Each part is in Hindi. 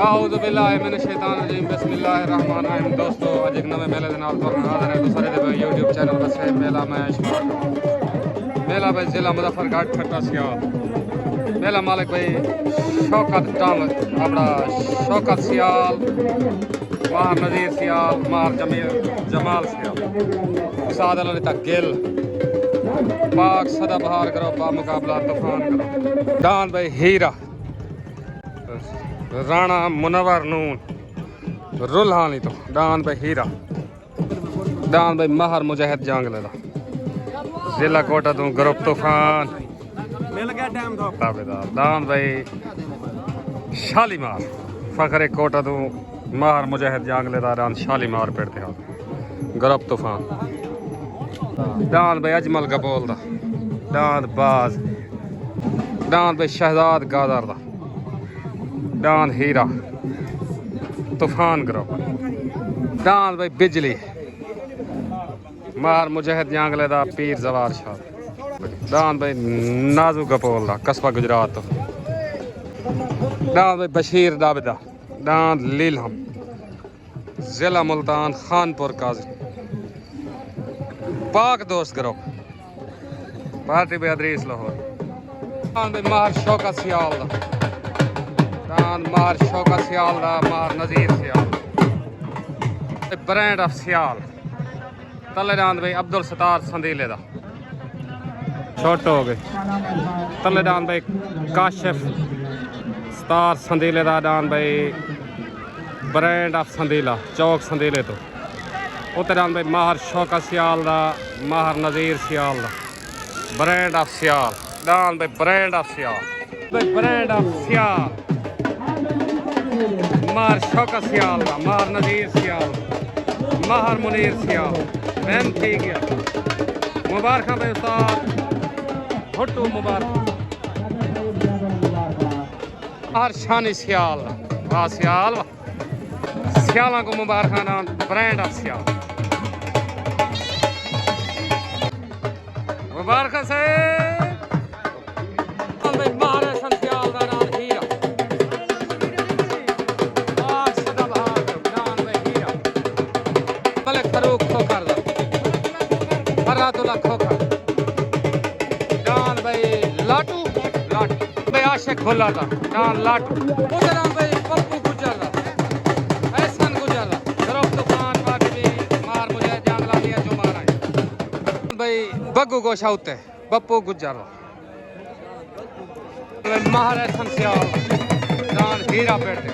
आऊज़ु बिल्लाहि मिनश शैतानिर रजीम बिस्मिल्लाहिर रहमानिर रहीम। दोस्तों अज एक नवे मेले के नाल तुहाडे हाज़िर है दूसरे दे यूट्यूब चैनल बसे मेला मैं इशफाक मेला भाई जिला मुजफ्फरगढ़ ठट्टा सियाल मेला मालिक भाई शौकत टाल अपना शौकत सियाल मार नज़ीर सियाल मार जमाल सियाल उस्ताद अली तक गिल पाक सदाबहार करो बा मुकाबला तूफान करो डान भाई हीरा राणा मुनवर नून रुल्हानी तो डान भाई हीरा डान भाई महर मुजाहिद जांगले दा जिला कोटा तू ग्रुप तूफान मिल गया टाइम तो ताबेदार डान भाई शालीमार फखरे कोटा तू महर मुजाहिद जांगले दा डान शालीमार पेड़ते हो ग्रुप तूफान डान भाई अजमल कपोल दा डान बाज डान भाई शहजाद गादर दा डान हीरा तूफान ग्रुप डान भाई बिजली मार मुजाहिद जांगले दा पीर जवार शाह डान भाई नाजू कपोल दा कस्बा गुजरात तो डान भाई बशीर दाबिदा डान लीलहम जिला मुल्तान खानपुर काजी पाक दोस्त ग्रुप पार्टी बेदरीस लाहौर डान भाई मार शौकत सियाल दा डान मार शौकत सियाल दा मार नज़ीर सियाल ब्रांड ऑफ सियाल तले डान भाई अब्दुल सतार संदीले दा छोटो हो गए तले डान भाई काशिफ सतार संदीले दा डान भाई ब्रांड ऑफ संदीला चौक संदीले तो उते डान भाई माहर शौकत सियाल दा माहर नज़ीर सियाल दा ब्रांड ऑफ सियाल डान भाई ब्रांड ऑफ सियाल भाई ब्रांड ऑफ सियाल मार शौकत सियाल दा मार नज़ीर सियाल माहर मुनीर सियाल मैन थी गया मुबारक भाई उस्ताद भुट्टू मुबारक हर शानी सियाल वाह सियाल सियाला को मुबारक नाम ब्रांड ऑफ सियाल मुबारक से फरूक खोखर फरातुल्ला खोखर डान भाई लाटू लाटू भाई आशिक भुल्ला था डान लाटू उधर भाई पप्पू गुजर रहा ऐसन गुजर रहा ग्रुप तूफान पार्टी मार मुझे जांगला दिया जो मारा है भाई बग्गू गोशा उते पप्पू गुजर रहा मार ऐसन सियाल डान हीरा पेड़ते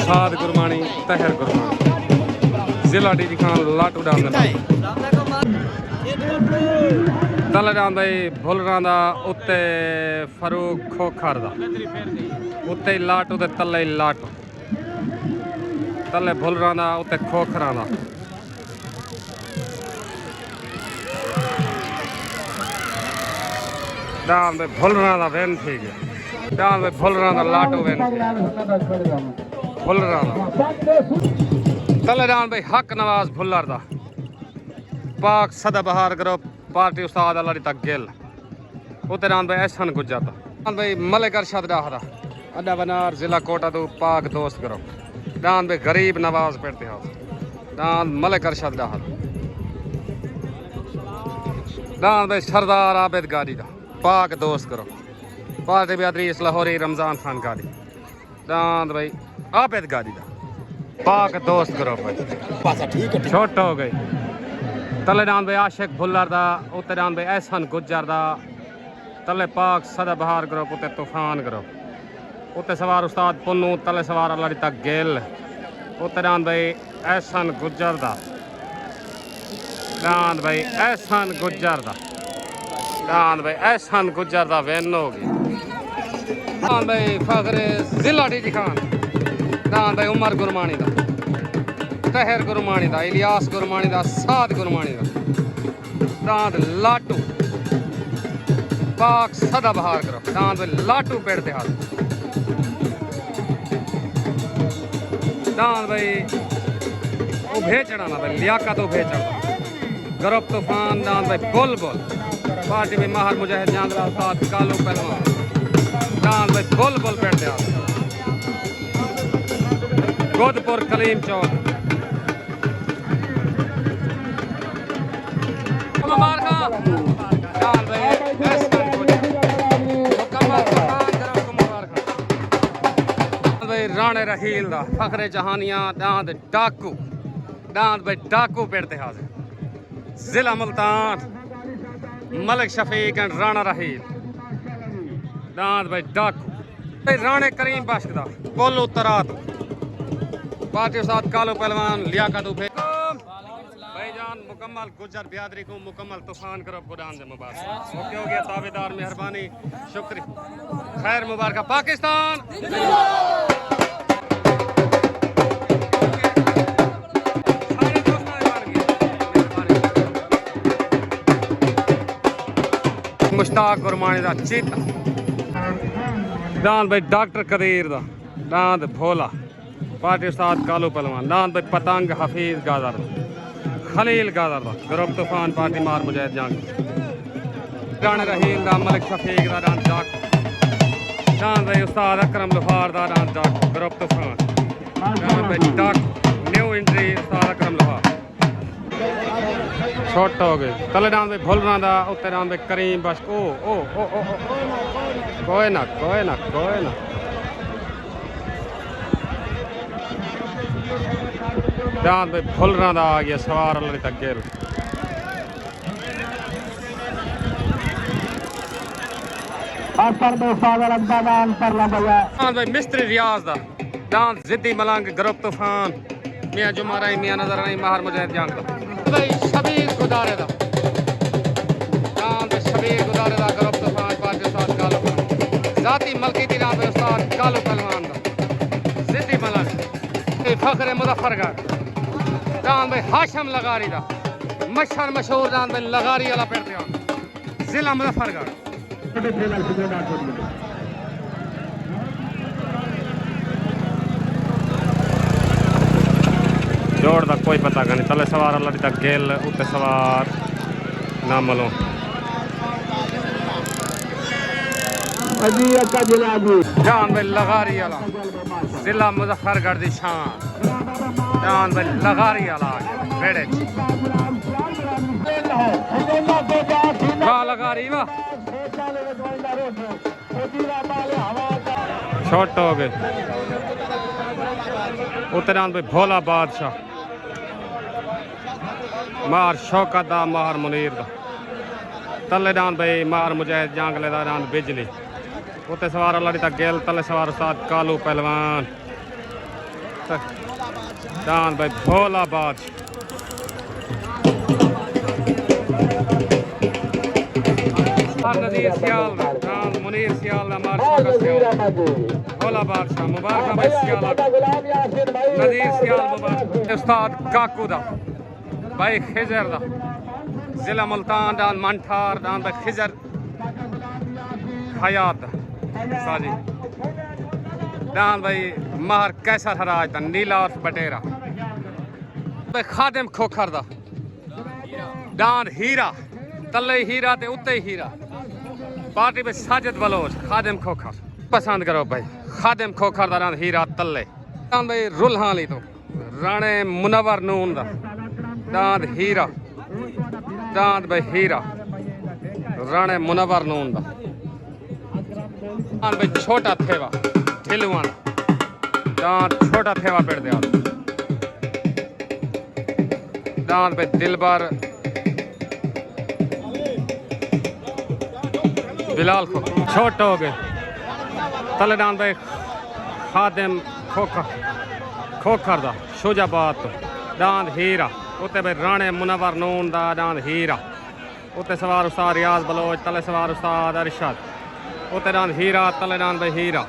साद गुरमानी तहर गुरमानी जिला डी खान लाटू डान तले डान भाई भुलरा दा उत्ते फरूक खोखर दा उत्ते लाटू दे तले लाटू तले भुलरा दा उत्ते खोखरा दा डान भाई भुलरा दा वेन ठीक है डान भाई भुलरा दा लाटू वेन भुल्लर तले डान भाई हक नवाज भुल्लर दा पाक सदाबहार ग्रुप पार्टी उस्ताद अली तक गिल उते डान भाई एहसन गुजर दा डान भाई मलिक अरशद डाहरा अड्डा बनार जिला कोटा तो पाक दोस्त ग्रुप डान भाई गरीब नवाज पेड़ते हो डान मलिक अरशद डाहरा डान भाई सरदार आबिद गाड़ी दा पाक दोस्त ग्रुप पार्टी बेदरीस लाहौरी रमजान खान गाड़ी डान भाई आबिद गाड़ी दा पाक दोस्त ग्रुप भाई छोटा हो गई तले डान भाई आशिक भुल्लर दा उते डान भाई एहसन गुजर दा तले पाक सदाबहार ग्रुप उते तूफान ग्रुप उते सवार उस्ताद पुन्नू तले सवार अली तक गिल उते डान भाई एहसन गुजर दा डान भाई एहसन गुजर दा डान भाई एहसन गुजर दा वेन होगी डान भाई फखरे जिला डी खान डान भाई उमर गुरमानी दा तहर गुरमानी दा इलियास गुरमानी दा साद गुरमानी दा डान लाटू पाक सदाबहार ग्रुप डान भाई लाटू पेड़ते हाथ डान भाई उभे चढ़ाना भाई लियाकत उभे चढ़ा ग्रुप तूफान डान भाई बुल पार्टी में माहर मुजाहिद जांगला साथ कालू पहलवान दान भाई बुलबुल पेड़ दे गोदपुर कलीम चौक मुबारक दान भाई भाई राणे रहील दा फखरे जहानियां दांद डाकू दांद भाई डाकू पेड़ते हाजिर जिला मुल्तान मलिक शफीक एंड राणा रहील दांद भाई डाकू भाई राणे करीम बख्श दा कोल्लू तरात पार्टी उस्ताद कालू पहलवान लियाकत भाईजान मुकम्मल गुजर बियादरी को मुकम्मल तूफान करो गुदान से मुबारक ओके हो गया ताबेदार मेहरबानी शुक्रिया खैर मुबारक पाकिस्तान मुश्ताक गुरमानी दा चीता दान भाई डॉक्टर कदीर दा दांद भोला पार्टी उस्ताद कालू पहलवान दांद भाई पतंग हफीज गाजर खलील गाजर दा ग्रुप तूफान पार्टी मार मुजाहिद जंग राणे रहील दा मलिक शफीक दा दांद डाक दांद भाई उस्ताद अकरम लोहार दा दांद डाक ग्रुप तूफान दांद भाई डाक न्यू एंट्री उस्ताद अकरम लोहार छोट हो गए तले दांद भाई भुलना दा उत्ते दांद भाई करीम बख्श ओ ओ ओ ओ कोई ना दांद भाई भुलना दा आ गया सवार अल्लाह तक गेल दांद भाई मिस्त्री रियाज दा दांद जिद्दी मलंग ग्रुप तूफान मियां जुमारा मियां नजर आई माहर मुजाहिद जंग भाई शबीर गुदारे दा दांद शबीर गुदारे दा ग्रुप तूफान पार्टी उस्ताद कालू जाती मलकी दी नाम उस्ताद कालू पहलवान दा जिद्दी मलंग फखरे मुजफ्फरगढ़ दान भाई हाशम लगारी दा मशहूर मशहूर दान भाई लगारी वाला पेड़ दिया जिला मुजफ्फरगढ़ जोड़ दा कोई पता नहीं तले सवार अल्लाह तक गेल उत्ते सवार ना मलो जान भाई लगारी वाला जिला मुजफ्फरगढ़ दी शान जान भाई लगारी वाला बेड़े लगारी वाह छोट हो गए उत्तरान भाई भोला बादशाह मार शौकत दा मार मुनीर दा तले दान भाई मार मुजाहिद जांगले दा दान बिजली उत्ते सवार अल्लाह तक गेल तले सवार उस्ताद कालू पहलवान दान भाई भोला बादशाह नजीर सियाल दान मुनीर सियाल दा मार शौकत सियाल भोला बादशाह मुबारक भाई सियाल नजीर सियाल मुबारक उस्ताद काकू दा भाई खिजर दा जिला मुल्तान दान मंठार दान भाई खिजर हयात साजी दान भाई मार कैसर हराज दा नीला और बटेरा भाई खादिम खोखर दा दान हीरा तले हीरा ते उत्ते हीरा पार्टी में साजिद बलोच खादिम खोखर पसंद करो भाई खादिम खोखर दा दान हीरा तले दान भाई रुल्हाली तो राणे मुनवर नून दा दांद हीरा दांद भाई हीरा राणे मुनवर नून दा दांद भाई छोटा थेवा हिलवान दांद छोटा थेवा पेड़ दिया दांद भाई दिलबर बिलाल खो छोट हो गए तले दांद भाई खादिम खोखर दा शुजाबाद दांद हीरा उत्ते भाई राणे मुनवर नून दा दांद हीरा उत्ते सवार उस्ताद रियाज बलोच तले सवार उस्ताद अरशद उत्ते दांद हीरा तले दांद भाई हीरा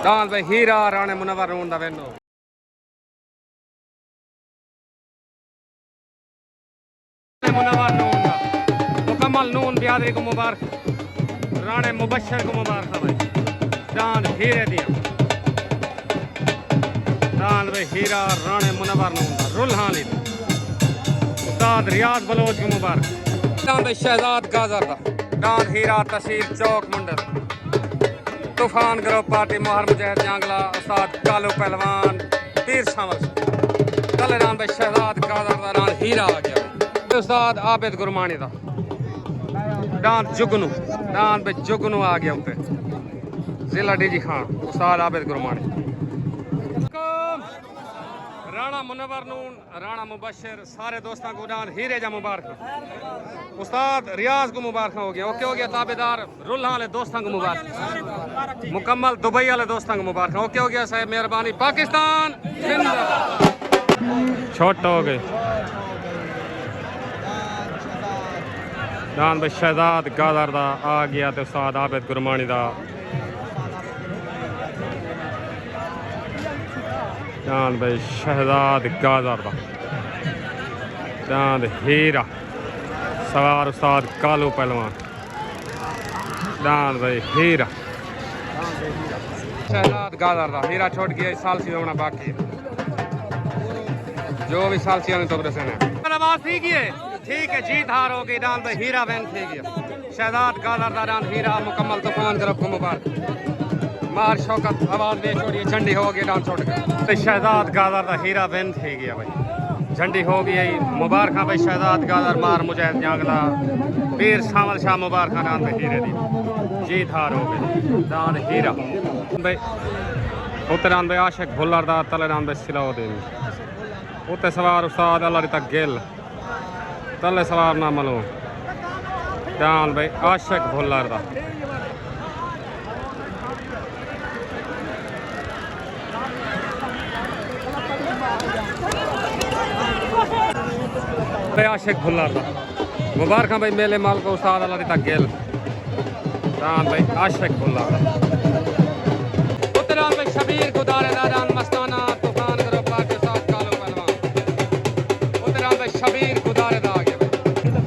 दांद भाई हीरा राणे मुनवर नून दा वेनो मुनवर नून दा मुकम्मल नून बियादरी को मुबारक राणे मुबशर को मुबारक भाई दांद हीरे दिया दांद भाई हीरा राणे मुनवर नून दा रुल्हानी उस्ताद रियाज बलोच को मुबारक दांद भाई शहजाद गाजर दा दान हीरा तहसील चौक मंडल तूफान ग्रुप पार्टी मोहर मुजाहिद जंगला उस्ताद कालू पहलवान पीर शामिल तलेरान भाई शहजाद कादर दान हीरा आ गया उस्ताद आबिद गुरमानी दा दान जुगनू भाई जुगनू आ गया उत्ते जिला डीजी खान उस्ताद आबिद गुरमानी राणा मुनव्वर नून राणा मुबशर सारे दोस्तों को दान हीरे जा मुबारक उस्ताद रियाज को मुबारक हो गया ओके हो गया ताबेदार रुल्ला वाले दोस्तों को मुबारक मुकम्मल दुबई वाले दोस्तों को मुबारक ओके हो गया साहब मेहरबानी पाकिस्तान छोट हो गए दान भाई शहजाद गादर दा आ गया तो उस्ताद आबिद गुरमानी दा दान भाई शहजाद गादर दा दान हीरा सवार उस्ताद कालू पहलवान दान भाई हीरा शहजाद गादर दा हीरा छोड़ गया इस साल से होना बाकी जो भी साल से तो आवाज ठीक है जीत हार हो गई दान भाई हीरा वैन थी गया शहजाद गादर दा दान हीरा मुकम्मल तूफान ग्रुप को मुबारक मार शौकत आवाज दे छोड़िए झंडी हो गई डांस छोड़ गया तो शहजाद गादर दा हीरा विन थी गया भाई झंडी हो गई मुबारक भाई शहजाद गादर मार मुजाहिद जंगला पीर शामिल शाह मुबारक दान भाई हीरे दी जीत हार हो गई दान हीरा भाई उत्ते दान भाई आशिक भुल्लर दा तले दान भाई सिलाउद्दीन उत्ते सवार उस्ताद अल्लाह तक गिल तले सवार ना मलो दान भाई आशिक भुल्लर दा आशिक भुल्लर दा मुबारक भाई मेले माल को उस्ताद अल्लाह तक गेल दान भाई आशिक भुल्लर उत्तरान भाई शबीर गुदारे दान मस्ताना तूफान ग्रुप के साथ कालू पहलवान उत्तरान भाई शबीर गुदारे दा आ गया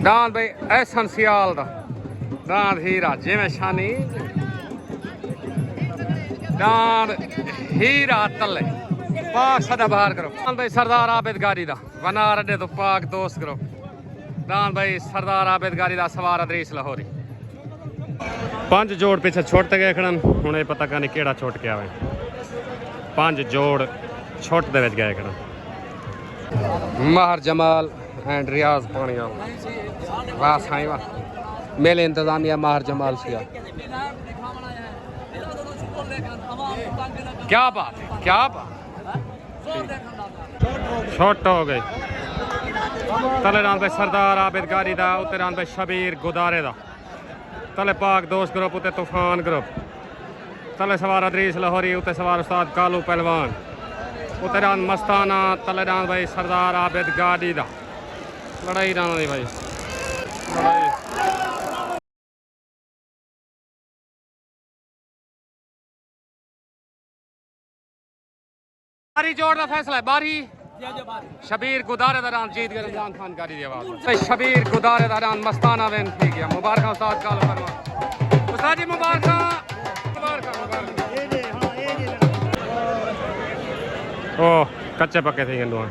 दान भाई एहसन सियाल दा दान हीरा जिवें शानी दान हीरा तले पाक सदा बाहर करो दान भाई सरदार आबिद गारी दा वनार अड्डे तो पाक दोस्त करो दान भाई सरदार आबिद गारी दा सवार अदरीस लाहौरी 5 जोड़ पीछे छोड़ते गए खड़न हुण ये पता नहीं केड़ा छोट के आवे 5 जोड़ छोट दे विच गए खड़न महर जमाल एंड रियाज पाणियाल वाह साईं वाह मेले इंतजामिया महर जमाल सिया क्या बात है क्या बात छोट हो गई तले रान भाई सरदार आबिद गारी दा उत्ते रान भाई शबीर गुदारे दा तले पाक दोस्त ग्रुप उत्ते तूफान ग्रुप तले सवार अदरीस लाहौरी उत्ते सवार उस्ताद कालू पहलवान उत्ते रान मस्ताना तले रान भाई सरदार आबिद गारी दा लड़ाई रान दी भाई लड़ाई बारी जोड़ का फैसला है बारी शबीर गुदारे दरान जीत गए रमजान खान गारी दी आवाज शबीर गुदारे दरान मस्ताना वेन थी गया मुबारक उस्ताद कालू पहलवान उस्ताद जी मुबारक ओ कच्चे पक्के थे गंदुआ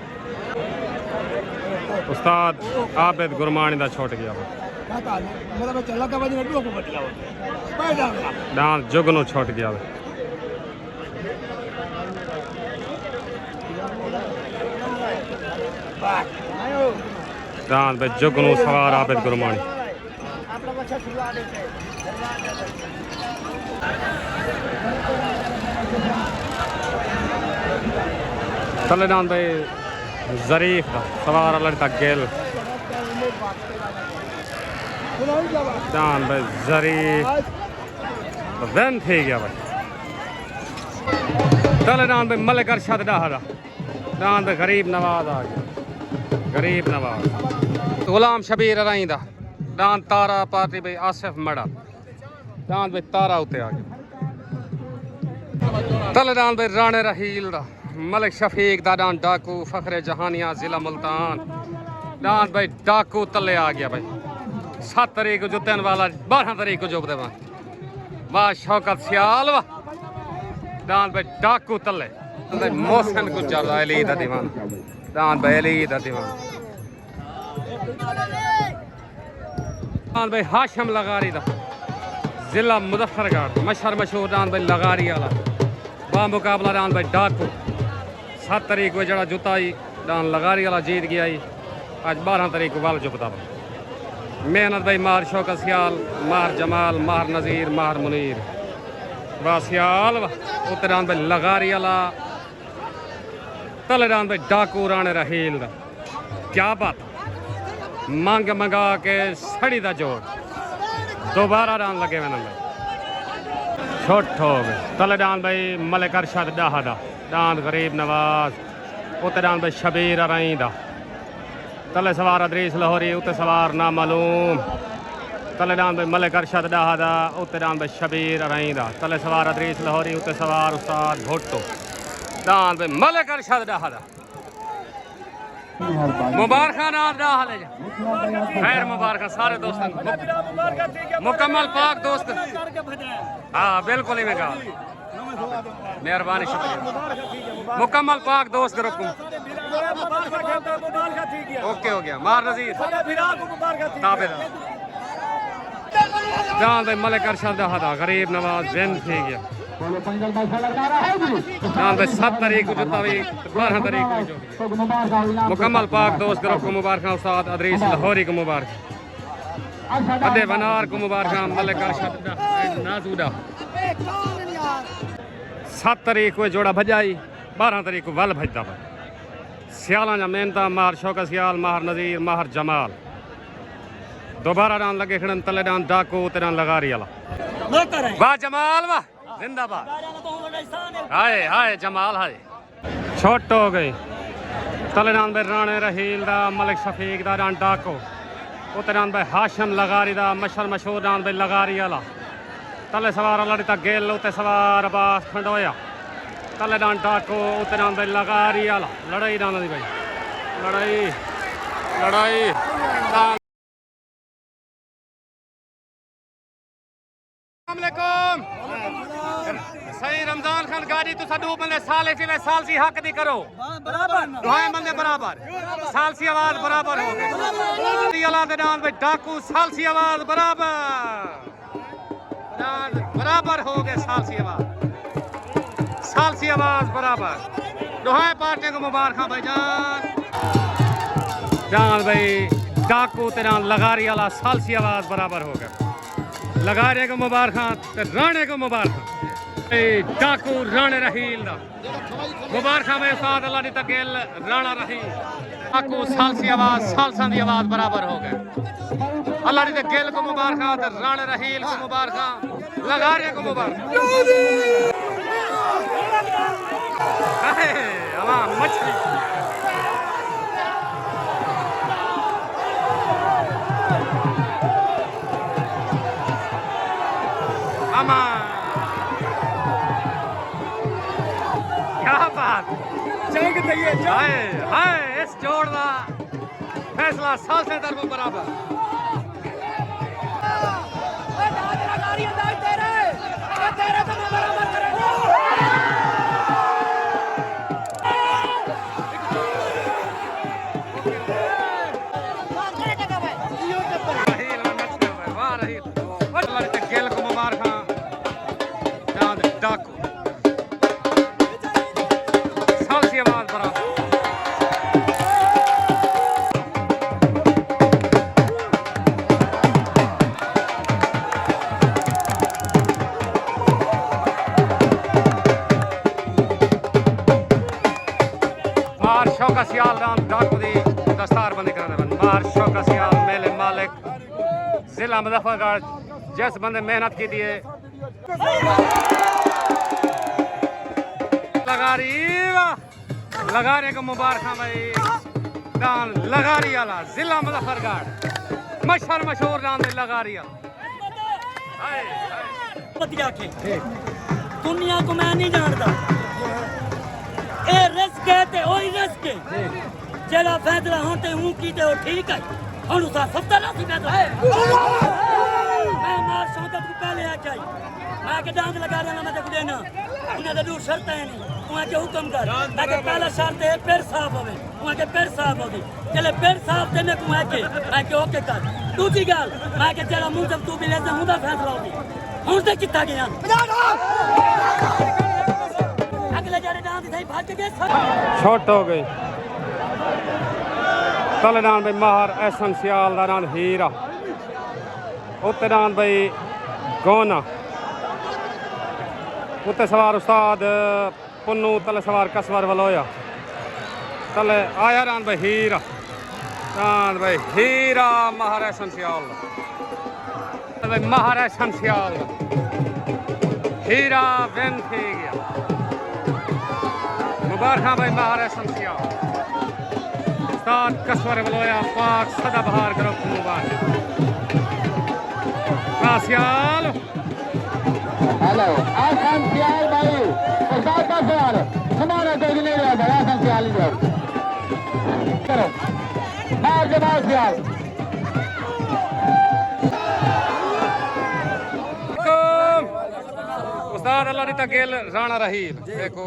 उस्ताद आबिद गुरमानी दा छोट गया डांस जुगनू छोट गया दान भाई जुगनू सवार आबिद गुरमानी तले दान भाई जरीफ सवार अल्लाह तक गेल दान भाई जरीफ वैन थी गया भाई तले दान भाई मलिक अरशद डाहरा दान भाई गरीब नवाज आ गया गरीब नवाज गुलाम शबीर अराइंदा दान तारा पार्टी भाई आसिफ मड़ा दान भाई तारा उत्ते आ गया तले दान भाई राणे रहील दा मलिक शफीक दा दान डाकू फखरे जहानिया जिला मुल्तान दान भाई डाकू तले आ गया भाई 7 तारीख को जुतन वाला 12 तारीख को जुब देवा वाह शौकत सियाल वाह दान भाई डाकू तले मोहसिन गुजर अली दा दीवान दान भाई अली दा दीवान दान भाई हाशम लगारी दा जिला मुजफ्फरगढ़ मशहूर मशहूर दान भाई लगारी वाला बा मुकाबला दान भाई डाकू 7 तारीख को जड़ा जुताई दान लगारी वाला जीत गया आज 12 तारीख को वाल जुपता मेहनत भाई मार शौकत सियाल मार जमाल मार नज़ीर मार मुनीर वासियाल उत्तरान भाई लगारी वाला तलेरान भाई डाकू राणे रहील दा क्या बात मांग मंगा के सड़ी दा जोड़ दोबारा रान लगे वे भाई छोट हो गए तलेरान भाई मलिक अरशद डाहा दा दान गरीब नवाज उत्तरान भाई शबीर अराई दा तले सवार अदरीस लाहौरी उत्ते सवार नामालूम तले दान भाई मलिक अरशद डाहा दा उत्ते दान भाई शबीर अराई दा तले सवार अदरीस लाहौरी उत्ते सवार उस्ताद भुट्टो दान भाई मलिक अरशद डाहा दा मुबारक नाम डाहा ले जा खैर मुबारक सारे दोस्तों मुकम्मल पाक दोस्त हाँ बिल्कुल ही मैं कहा मेहरबानी शुक्रिया मुकम्मल पाक दोस्त रखूँ ओके हो गया मार नज़ीर जान भाई मलिक अरशद दा गरीब नवाज जिन थी गया जान भाई 7 तारीख को जुता भी 12 तारीख को मुकम्मल पाक दोस्त रखूँ मुबारक उस्ताद अदरीस लाहौरी को मुबारक अदे बनार को मुबारक मलिक अरशद नाजूदा 7 तारीख को जोड़ा भजाई 12 तारीख को वल भजदा भाई सियाला जा मेहनता मार शौकत सियाल मार नज़ीर मार जमाल दोबारा डान लगे खड़न तले डान डाकू तेरा लगारी वाला वाह जमाल वाह जिंदाबाद हाय हाय जमाल हाय छोट हो गई तले डान भाई राणे रहील दा मलिक शफीक दा डान डाकू उते डान भाई हाशम लगारी दा मशहूर डान भाई लगारी वाला तले सवार लड़ता गेल उते सवार अब्बास खंडोया तले डान डाकू उते डान भाई लगारी वाला लड़ाई डान दी भाई लड़ाई लड़ाई सही रमजान खान गाड़ी तो सदू बंदे साल सी हक दी करो दुआएं बंदे बराबर साल सी आवाज बराबर हो गई अल्लाह दे नाम पे डाकू साल सी आवाज बराबर हो गए साल सी आवाज बराबर दुआएं पार्टी को मुबारक भाईजान जान भाई डाकू तेरा लगारी वाला साल सी आवाज बराबर हो गया लगारे को मुबारक राणे को मुबारक डाकू राणे रहील दा मुबारक में साथ अल्लाह दी तकेल राणा रहील डाकू सालसी आवाज सालसा दी आवाज बराबर हो गए अल्लाह दी तकेल को मुबारक राणे रहील को मुबारक लगारे को मुबारक अल्लाह मछली क्या बात हाय हाय इस जोड़ का फैसला साल से तरफ बराबर डाकू साल सी आवाज बराबर मार शौकत सियाल राम डाकू दी दस्तार बंदी करने मार शौकत सियाल मेले मालिक जिला मुजफ्फरगढ़ जिस बंदे मेहनत की थी लगारे को मुबारक भाई दान लगारी वाला जिला मुजफ्फरगढ़ मशहूर दान लगारी दुनिया को मैं नहीं जानता ए रिस्क है ते ओही रिस्क है जेला फैसला होते हूं की ते ठीक है और उसा सब तरह से फैसला मैं मार शौकत को पहले आ गई मैं के डांग लगा देना मैं देख देना उन्हें तो दूर शर्त है नहीं वहाँ के हुक्म कर ताकि पहला शर्त है पैर साफ होवे वहाँ के पैर साफ होवे चले पैर साफ देने को मैं के ओके कर दूजी गल मैं कि तेरा मुंह जब तू मिले से हुंदा फैसला होगी हुन ते कितना गया अगले जड़े डांस सही भाग के शॉट हो गई तले नान भाई माहर एहसन सियाल दा नान हीरा उत्ते नान भाई गोना उत्ते सवार उस्ताद पुन्नू तले सवार कसवर वलोया तले आया नान भाई हीरा माहर एहसन सियाल दा भाई माहर एहसन सियाल दा हीरा विन थी गया मुबारक भाई माहर एहसन सियाल उस्ताद कसवर वलोया पाक सदा बहार ग्रुप मुबारक सियाल हेलो आसान सियाल भाई उस्ताद का सवाल हमारा कोई नहीं रहा है आसान सियाल ही जाओ करो बाहर के बाहर सियाल उस्ताद अल्लाह दी तकेल राणा रहील देखो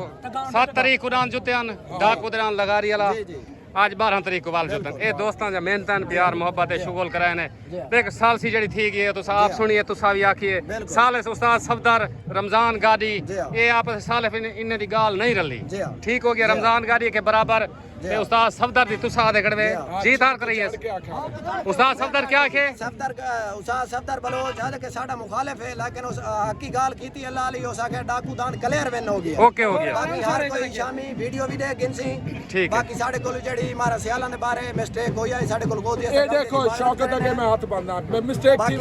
7 तारीख कुरान जुत्यान डाकू दरान लगारी वाला आज 12 तारीख को वाल जुतन ए दोस्तां जा मेहनतन प्यार मोहब्बत है शुगल कराए ने देख साल सी जड़ी थी गई तुस आप सुनिए तुस भी आखिए साल उस्ताद सफदर रमजान गाड़ी ये आप साल इन्ने दी गाल नहीं रली ठीक हो गया रमजान गाड़ी के बराबर ते उस्ताद सफदर दी तुस आदे कड़वे जीत हार कर रही है उस्ताद सफदर क्या के सफदर उस्ताद सफदर बलोच है कि साडा मुखालिफ है लेकिन उस हकी गाल कीती अल्लाह अली हो सके डाकू दान क्लियर विन हो गया ओके हो गया बाकी हर कोई शामी वीडियो भी दे गिनसी ठीक बाकी साडे कोल जड़ी मारा सियालां दे बारे मिस्टेक होई है साडे कोल गोदी ये देखो शौकत अगे मैं हाथ बांधा मैं मिस्टेक थी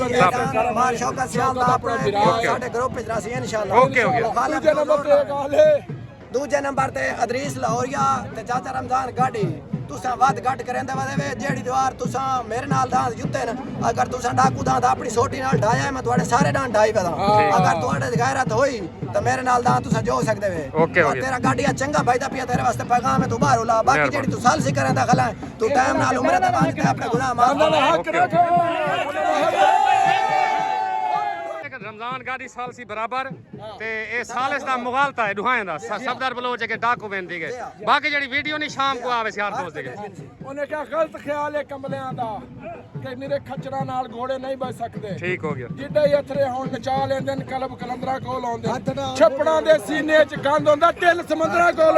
मार शौकत सियाल दा अपना साडे ग्रुप विच रासी इंशाल्लाह ओके हो गया दूजे नंबर पे गाल है दूजे नंबर ते अदरीस लाहौरिया ते चाचा रमजान गाड़ी तुसा वध घट करेंदे वदे जेड़ी दीवार तुसा मेरे नाल दांत जुत्ते न अगर तुसा डाकू दांत अपनी सोटी नाल ढाया मैं तुम्हारे सारे दांत ढाई पदा अगर तुम्हारे गैरत होई तो मेरे नाल दांत तुसा जो सकदे वे तेरा गाड़िया चंगा भाईदा पिया तेरे वास्ते पैगाम है तू बाहर ला बाकी जेड़ी तू साल सी करेंदा खला तू टाइम नाल उम्र दा बात ते अपने गुनाह माफ रमजान गाड़ी साल सी बराबर ते ए साल इस दा मुगालता है दुहाएं दा सफदर बलोच के डाकू बेन दी गए बाकी जेड़ी वीडियो नहीं शाम को आवे यार दोस्त दे उन्हें क्या गलत ख्याल है कमलियां दा कि निरे खच्चरा नाल घोड़े नहीं बच सकते ठीक हो गया जिड्डे यथरे हुन नचा लेंदे न कलब कलंदरा कोल आउंदे छपड़ा दे सीने च गंद हुंदा टिल समंदरा कोल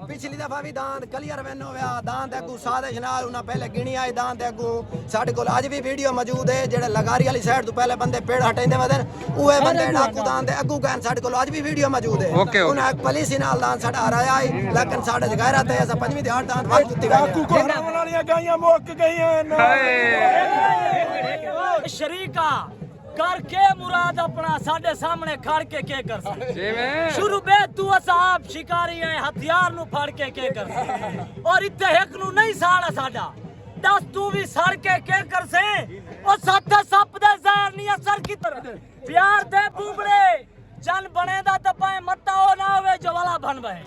पिछली दफा भी दांत क्लियर विन होया दांत अगू साजिश नाल उन्हें पहले गिनी आए दांत अगू साडे कोल अज भी वीडियो मौजूद है जेड़े लगारी वाली साइड तो पहले बंदे पेड़ हटाइंदे वदन उहे बंदे डाकू दांत अगू गए साडे कोल अज भी वीडियो मौजूद है उन्हें पुलिस नाल दांत साडा हराया है लेकिन साडे गैरत है ऐसा पंजवीं दिहाड़ दांत वक्त कुत्ती डाकू को हरावन वाली गाइयां मुक गई हैं शरीका करके मुराद अपना साडे सामने खड़ के कर शुरू बे तू असाब शिकारी है हथियार नु फड़ के कर और इत्ते एक नु नहीं साड़ा साडा दस तू भी सड़ के कर से ओ सत्त सप दे जहर नहीं असर की तरह प्यार दे बूबड़े जन बने दा तपाए मत्ता ओ ना होवे जो वाला बन बहे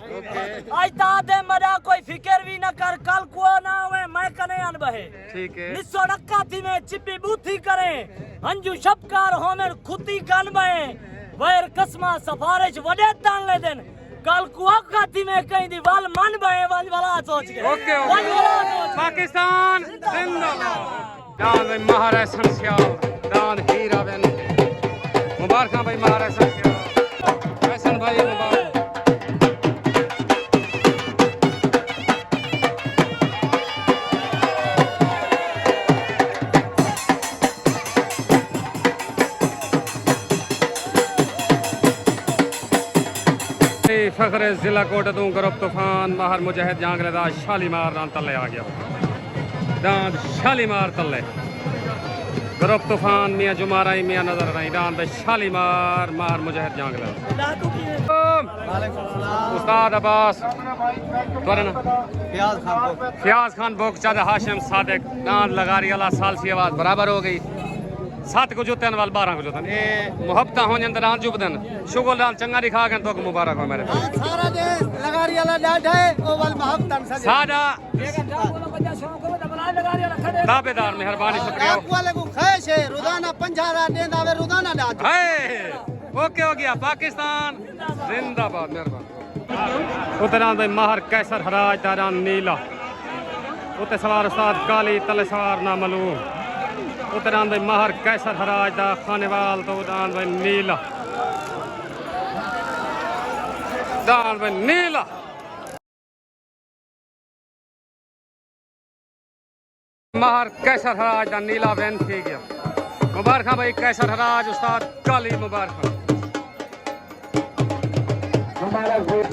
आज ता दे मरा कोई फिकर भी ना कर कल को ना होवे मैं कने अन बहे ठीक है निस्सो रक्का थी में चिप्पी बूथी करे हंजू शपकार होने खुदी गन बहे वैर कसमा सफारिश वडे तान ले देन कल को अक्का में कहीं दी वाल मन बहे वाला सोच के ओके पाकिस्तान जिंदाबाद दान भाई महाराज संस्याल दान हीरा बेन मुबारक भाई महाराज संस्याल हसन भाई मुबारक फखर जिला कोट तू ग्रुप तूफान माहर मुजाहिद जांगलेदा शालीमार दान तले आ गया दान शालीमार तले ग्रुप तूफान मियां जुमाराई मियां नजर रही दान बे शालीमार माहर मुजाहिद जांगलेदा उस्ताद अब्बास त्वरन फयाज खान बोक चादा हाशिम सादिक दान लगारी अला साल सी आवाज बराबर हो गई 7 को जुतन वाल 12 को जुतन ए मोहब्बता हो जंदर आन जुबदन शुगल दान चंगा दिखा के तो मुबारक हो मेरे सारा देश लगारी वाला डाट है ओ वाल मोहब्बतन सजे सादा दावेदार मेहरबानी शुक्रिया आपको वाले को खैश है रोजाना 50 देंदा वे रोजाना डाट है ओके हो गया पाकिस्तान जिंदाबाद मेहरबान उतरान भाई माहर कैसर हराज तारान नीला उत्ते सवार उस्ताद काली तले सवार ना मलूम उत्ते दान भाई महर कैसर हराज दा खानेवाल तो दान भाई नीला दान भाई नीला महर कैसर हराज दा नीला वैन थी गया मुबारक भाई कैसर हराज उस्ताद काली मुबारक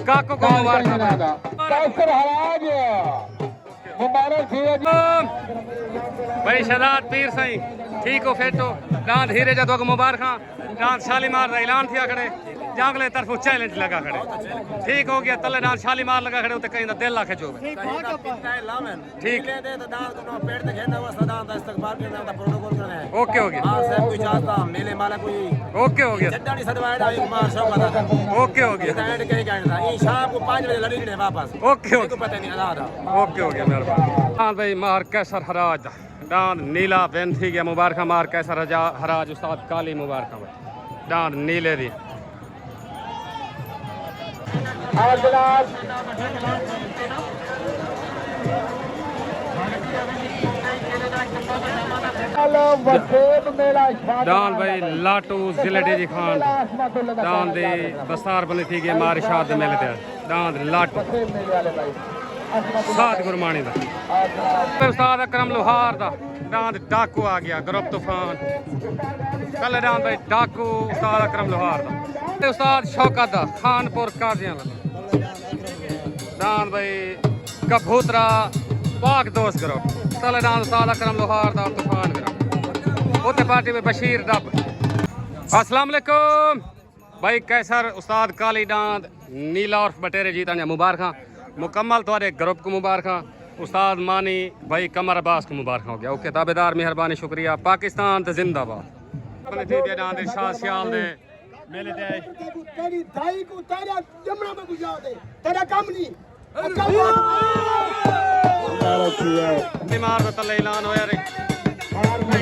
काको को मुबारक कैसर हराज मुबारक भाई शहजाद पीर सही ठीक हो फेटो दांत हीरे जा तो मुबारक दांत शालीमार का ऐलान थिया खड़े जांगले तरफ चैलेंज लगा खड़े ठीक हो गया तले दांत शालीमार लगा खड़े उते कहीं दा दिल लाखे जो ठीक ओके हो गया ओके हो गया ओके हो गया ओके ओके हो गया मेहरबानी हाँ भाई मार कैसर हराज दांत नीला पेन थी गया मुबारक मार कैसर हराज उस्ताद काली मुबारक भाई दांत नीले दी दान भाई लाटू जिले डी खान दान दे बसार बने थी गए मार शाद मेले ते दान लाटू सात गुरमानी दा उस्ताद अकरम लोहार दा दान डाकू आ गया ग्रुप तूफान कल दान भाई डाकू उस्ताद अकरम लोहार दा उस्ताद शौकत दा खानपुर काजियां दान भाई कबूतरा पाक दोस्त ग्रुप कल दान उस्ताद अकरम लोहार दा तूफान ग्रुप उते पार्टी में बशीर डब अस्सलाम वालेकुम भाई कैसर उस्ताद काली दांत नीला और बटेरे जीता मुबारक मुकम्मल तुम्हारे ग्रुप को मुबारक उस्ताद मानी भाई कमर अब्बास को मुबारक हो गया ओके ताबेदार मेहरबानी शुक्रिया पाकिस्तान तो जिंदाबाद शाह सियाल दे मेले ते आए तेरी दाई को तेरा जमना में गुजार दे तेरा काम नहीं बीमार तो तले ऐलान होया रे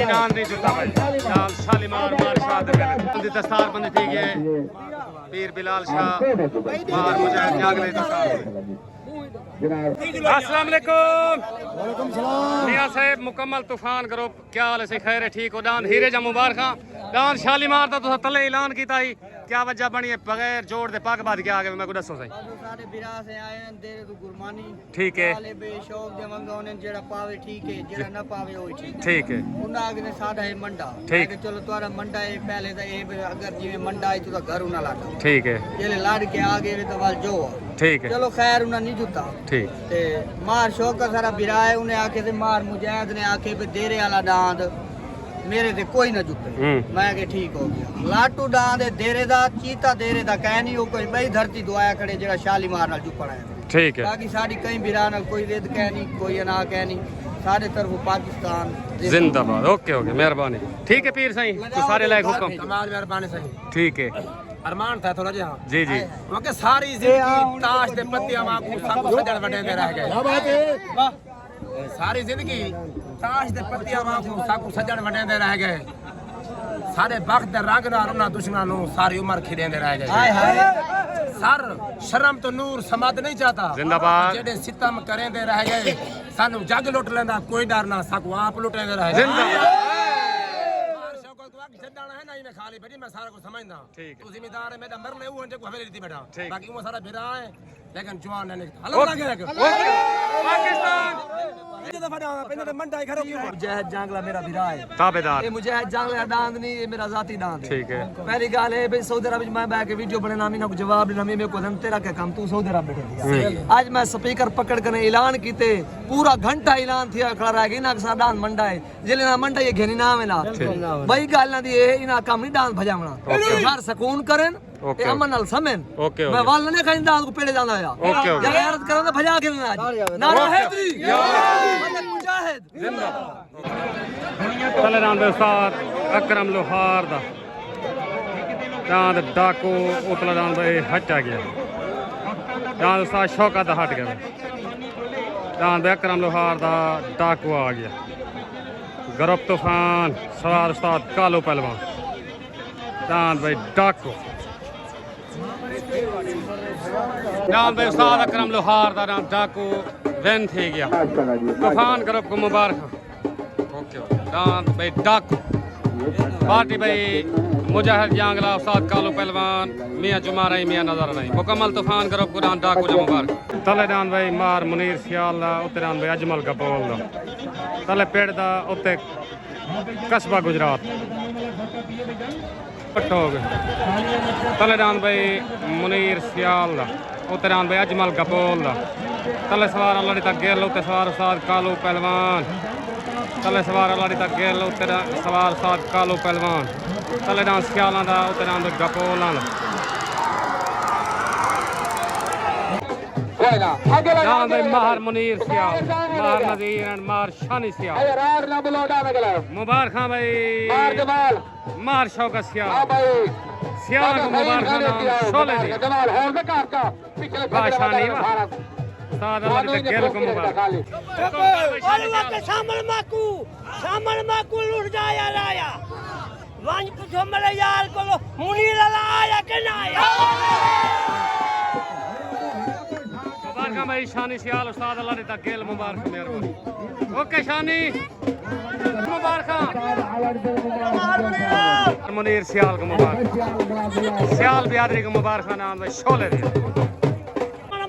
ऐलान नहीं जुटा भाई शाल शालीमार मार शाह दे मेले दस्तार बंद थी गए पीर बिलाल शाह मार मुजाहिद जागले दस्तार अस्सलाम वालेकुम वालेकुम सलाम मियां साहब मुकम्मल तूफान ग्रुप क्या हाल है खैर है ठीक हो दान हीरे जा मुबारक दान शालीमार दा तुसा तले ऐलान कीता ही क्या वजह बनी है बगैर जोड़ दे पाक बाद के आ गए मैं को दसो सही सारे बिरा से आए हैं देर तो गुरमानी ठीक है वाले बेशौक दे मंगाउने जेड़ा पावे ठीक है जेड़ा ना पावे ओही ठीक है उना आगे ने साडा है मंडा ठीक है चलो तुम्हारा मंडा है पहले तो ये अगर जिਵੇਂ मंडा है तो घर उना लाटा ठीक है जेले लाड़ के आगे वे तो वाल जो ठीक है चलो खैर उना नहीं जुता ठीक ते मार शौक का सारा बिरा है उन्हें आके ते मार मुजाहिद ने आके पे देरे वाला दांत मेरे ते कोई ना जुते मैं के ठीक हो गया लाटू दांत देरे दा चीता देरे दा कह नहीं हो कोई बई धरती दुआया खड़े जेड़ा शालीमार नाल जुपड़ा है ठीक है ताकि साडी कहीं बिरा नाल कोई रिद कह नहीं कोई ना कह नहीं सारे तरफ पाकिस्तान जिंदाबाद ओके ओके मेहरबानी ठीक है पीर सही तो सारे लायक हुक्म कमाल मेहरबानी सही ठीक है अरमान था थोड़ा जी जी जी वके सारी जिंदगी ताश दे पत्तियां वांगू सब सजण वटे दे रह गए क्या बात है वाह सारी जिंदगी ताश दे पत्तियां वांगू सब सजण वटे दे रह गए सारे वक्त दे रंग नाल उन्हां दुश्मनां नूं सारी उम्र खिदेंदे रह गए हाय हाय सर शर्म तो नूर समाद नहीं चाहता जिंदाबाद जेडे सितम करेंदे रह गए सानू जग लुट लेंदा कोई डर ना सकू आप लुटेंदे रह गए जिंदाबाद जदाना है नहीं मैं खाली बड़ी मैं सारा को समझदा ठीक तू जिम्मेदार है मेरा मरने वो जो हवेली दी बैठा ठीक। बाकी वो सारा बिरा है लेकिन जवान ने हल्ला लगे रख ओके पाकिस्तान ये दफा ना पहले मंडा खरो क्यों मुजाहिद जांगला मेरा बिरा है ताबेदार ये मुजाहिद जांगला दांत नहीं ये मेरा जाती दांत है ठीक है पहली गल है भाई सऊदी अरब में मैं बैठ के वीडियो बने नामी ना जवाब देना मेरे को तेरा क्या काम तू सऊदी अरब बैठे आज मैं स्पीकर पकड़ कर ऐलान कीते पूरा घंटा ऐलान थिया खड़ा रह गई ना सादा मंडा है जिले ना मंडा ये घेनी नाम है ना भाई गल ना दी ये इना काम नहीं डांस भजावना घर सुकून करन ओके अमन नाल समन ओके मैं वाल ने खाई दांत को पेड़े जाना है ओके ओके गैरत करन तो भजा के ना नारा हैदरी मुजाहिद जिंदाबाद चले दान दे उस्ताद अकरम लोहार दा दांत डाकू उतला दान भाई हट आ गया दांत उस्ताद शौकत दा हट गया दांत अकरम लोहार दा डाकू आ गया ग्रुप तूफान सवार उस्ताद कालो पहलवान दांत भाई डाकू दांत भाई उस्ताद अकरम लोहार दा डाकू वेन थी गया तूफान ग्रुप को मुबारक ओके दांत भाई डाकू पार्टी भाई मुजाहिद जांगला उस्ताद कालू पहलवान मियां जुमारा मियां नजर नहीं मुकम्मल तूफान ग्रुप को दान डाकू जा मुबारक तले दान भाई मार मुनीर सियाल दा उत्ते दान भाई अजमल कपोल दा तले पेड़ दा उत्ते कस्बा गुजरात हो गए तले दान भाई मुनीर सियाल दा उत्ते दान भाई अजमल कपोल दा तले सवार अल्लाह तक गेल उत्ते सवार उस्ताद कालू पहलवान तले सवार अल्लाह तक गेल उत्ते सवार उस्ताद कालू पहलवान तले दान सियालां दा उत्ते दान गपोलां दा दान भाई माहर मुनीर सियाल माहर नजीर एंड माहर शानी सियाल मुबारक भाई माहर शौकत सियाल सियाल को मुबारक नाम शोले दी बाशानी वा उस्ताद अल्लाह तक गेल को मुबारक अल्लाह के शामल माकू लुट जाया लाया वांज पुछो मेरे यार को मुनीर आया कि ना आया मुबारक भाई शानी सियाल उस्ताद अल्लाह तक गेल मुबारक मेहरबानी ओके शानी मुबारक मुनीर सियाल को मुबारक सियाल बियादरी को मुबारक नाम भाई शोले दी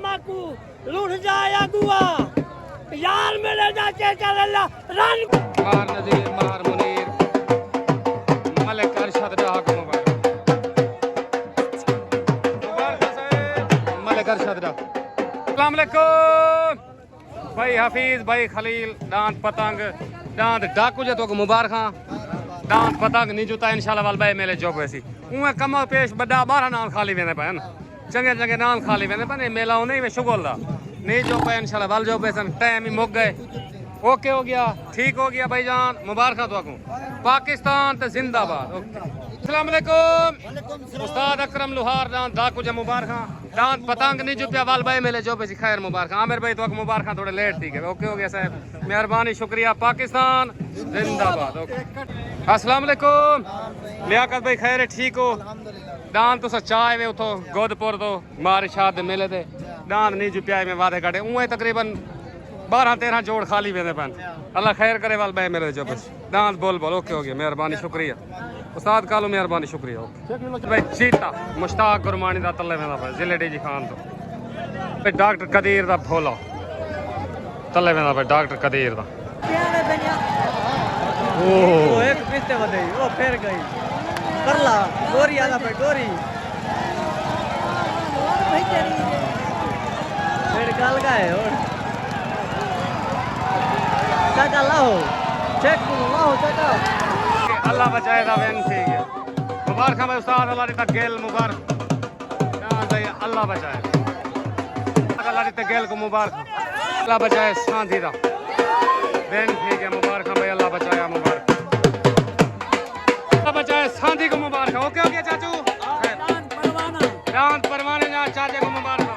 माकू लुट जाया गुआ यार मेरे जाके कर अल्लाह रन मार नजीर मार मुनीर मलिक अरशद डाह को मुबारक मलिक अरशद डाह अस्सलाम वालेकुम भाई हफीज भाई खलील दांत पतंग दांत डाकू जे तो मुबारक दांत पतंग नहीं जुता इंशाल्लाह वाल भाई मेले जोक वैसी उहे कम पेश बड़ा 12 नाम खाली वेंदे पन चंगे चंगे नाम खाली वेंदे पन मेला नहीं वे शुगल दा नहीं जो पे इंशाल्लाह वाल जो पे सन टाइम ही मुक गए ओके हो गया ठीक हो गया भाईजान मुबारक तो पाकिस्तान तो जिंदाबाद ओके अस्सलाम वालेकुम उस्ताद अकरम लोहार दांत डाकू जे मुबारक दांत पतंग नहीं जुपिया वाल भाई मेले जो पे खैर मुबारक आमिर भाई तो मुबारक थोड़े लेट ठीक है ओके हो गया साहब मेहरबानी शुक्रिया पाकिस्तान जिंदाबाद ओके अस्सलाम वालेकुम लियाकत भाई खैर ठीक हो दान तो चाय वे उतो गोदपुर तो मार शाद मेले थे दान नहीं जुपिया में वादे काटे उहे तकरीबन 12-13 जोड़ खाली वेंदे पन अल्लाह खैर करे वाल भाई मेले जो बस दान बोल ओके हो गया मेहरबानी शुक्रिया उस्ताद कालू मेहरबानी शुक्रिया ओके भाई चीता मुश्ताक गुरमानी दा तल्ले वेंदा भाई जिले डी जी खान तो भाई डॉक्टर कदीर दा भोला तल्ले वेंदा भाई डॉक्टर कदीर दा ओ एक पीते बदई ओ फिर गई करला गोरी आला पे गोरी भाई तेरी फिर गल का है और चाचा लाओ चेक लाओ चाचा अल्लाह बचाए दा वेन ठीक है मुबारक भाई उस्ताद अल्लाह तक गेल मुबारक अल्लाह बचाए अल्लाह तक गेल को मुबारक अल्लाह बचाए सांधी दा वेन ठीक है मुबारक भाई अल्लाह बचाया मुबारक अल्लाह बचाए सांधी को मुबारक ओके हो गया चाचू दान परवाने ना चाचे को मुबारक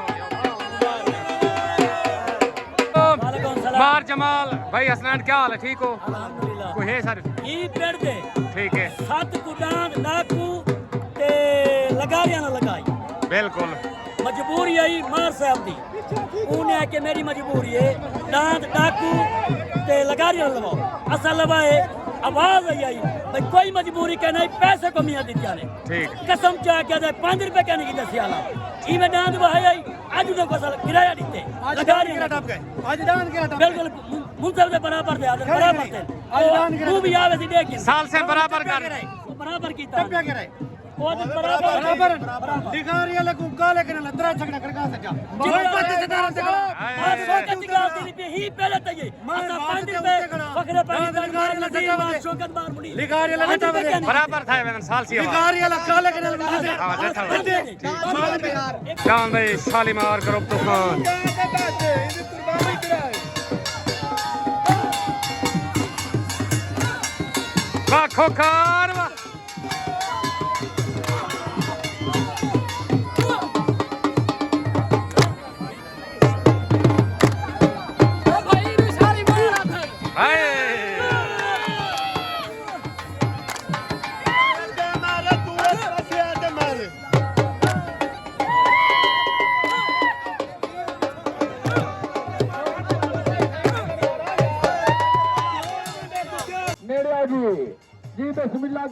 मार जमाल भाई हसनैन क्या हाल है ठीक हो अल्हम्दुलिल्लाह कोई है सर ई पेड़ दे ठीक है 7 कुडान डाकू ते लगारियां ना लगाई बिल्कुल मजबूरी आई मार साहब दी उन्हें आके मेरी मजबूरी है दांत डाकू ते लगारियां लगाओ असल लवाए आवाज आई भाई कोई मजबूरी के नहीं पैसे को मियां दित्या ने ठीक कसम चाह के दे 5 रुपए कहने की दसिया ला ई में दांत वहाई आई आज तो फसल किराया दिते लगारियां टप गए आज दांत के टप बिल्कुल मुंसब दे बराबर दे बराबर थे आज दांत तू भी आवे सी देख साल से बराबर कर बराबर कीता क्या करे वो बराबर दिखारिया लगू काले के लंदरा झगड़ा करका सजा आज 100 का दिन पे ही पहले तय मासा 5 रुपए फकरे पाकिस्तान मार नजीर मार शौकत मार मुनी दिखारिया लगा बराबर था वेन साल सी दिखारिया काले के लंदरा हां जथा जान भाई शालीमार ग्रुप तूफान वाह खोखार वाह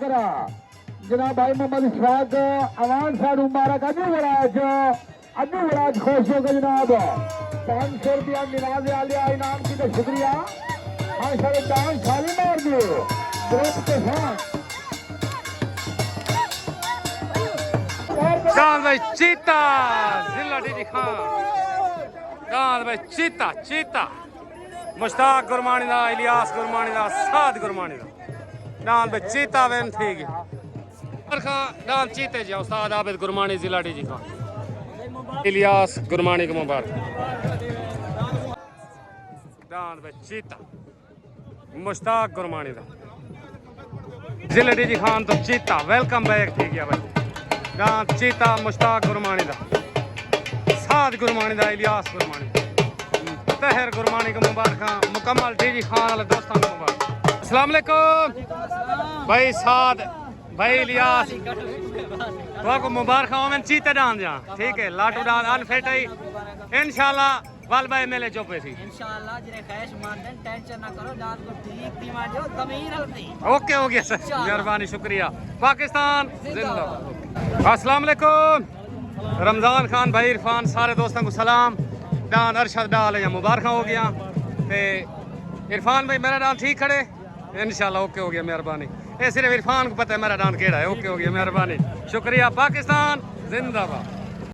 करा जनाब भाई मोहम्मद इशफाक अवान साडू मुबारक अड्डू बराज खुश हो गए जनाब 500 रुपया निराज आलिया इनाम की तो शुक्रिया हाँ सारे दान खाली मार दियो ग्रुप के साथ दान भाई चीता जिला डीजी खान दान भाई चीता चीता मुश्ताक गुरमानी दा इलियास गुरमानी दा साद गुरमानी दा दान भाई चीता वेन थी गई दान चीते जी उस्ताद आबिद गुरमानी जिला डीजी खान इलियास गुरमानी को मुबारक दान भाई चीता मुश्ताक गुरमानी दा जिला डीजी खान तो चीता वेलकम बैक थी गया भाई दान चीता मुश्ताक गुरमानी दा साद गुरमानी दा इलियास गुरमानी तहर गुरमानी को मुबारक मुकम्मल डीजी खान वाले दोस्तों को मुबारक अस्सलाम वालेकुम भाई साद भाई इलियास तो मुबारक हो मैं चीते डांस जा ठीक है लाटू डांस अनफिट है इंशाल्लाह वाल भाई मेले चुपे थी इंशाल्लाह जिने ख्वाहिश मानते टेंशन ना करो डांस को ठीक दी मांजो जमीन हलती ओके हो गया सर मेहरबानी शुक्रिया पाकिस्तान जिंदाबाद अस्सलाम वालेकुम रमजान खान भाई इरफान सारे दोस्तों को सलाम डांस अरशद डाल या मुबारक हो गया ते इरफान भाई मेरा डांस ठीक खड़े इंशाल्लाह ओके हो गया मेहरबानी ये सिर्फ इरफान को पता है मेरा डांस केड़ा है ओके हो गया मेहरबानी शुक्रिया पाकिस्तान जिंदाबाद।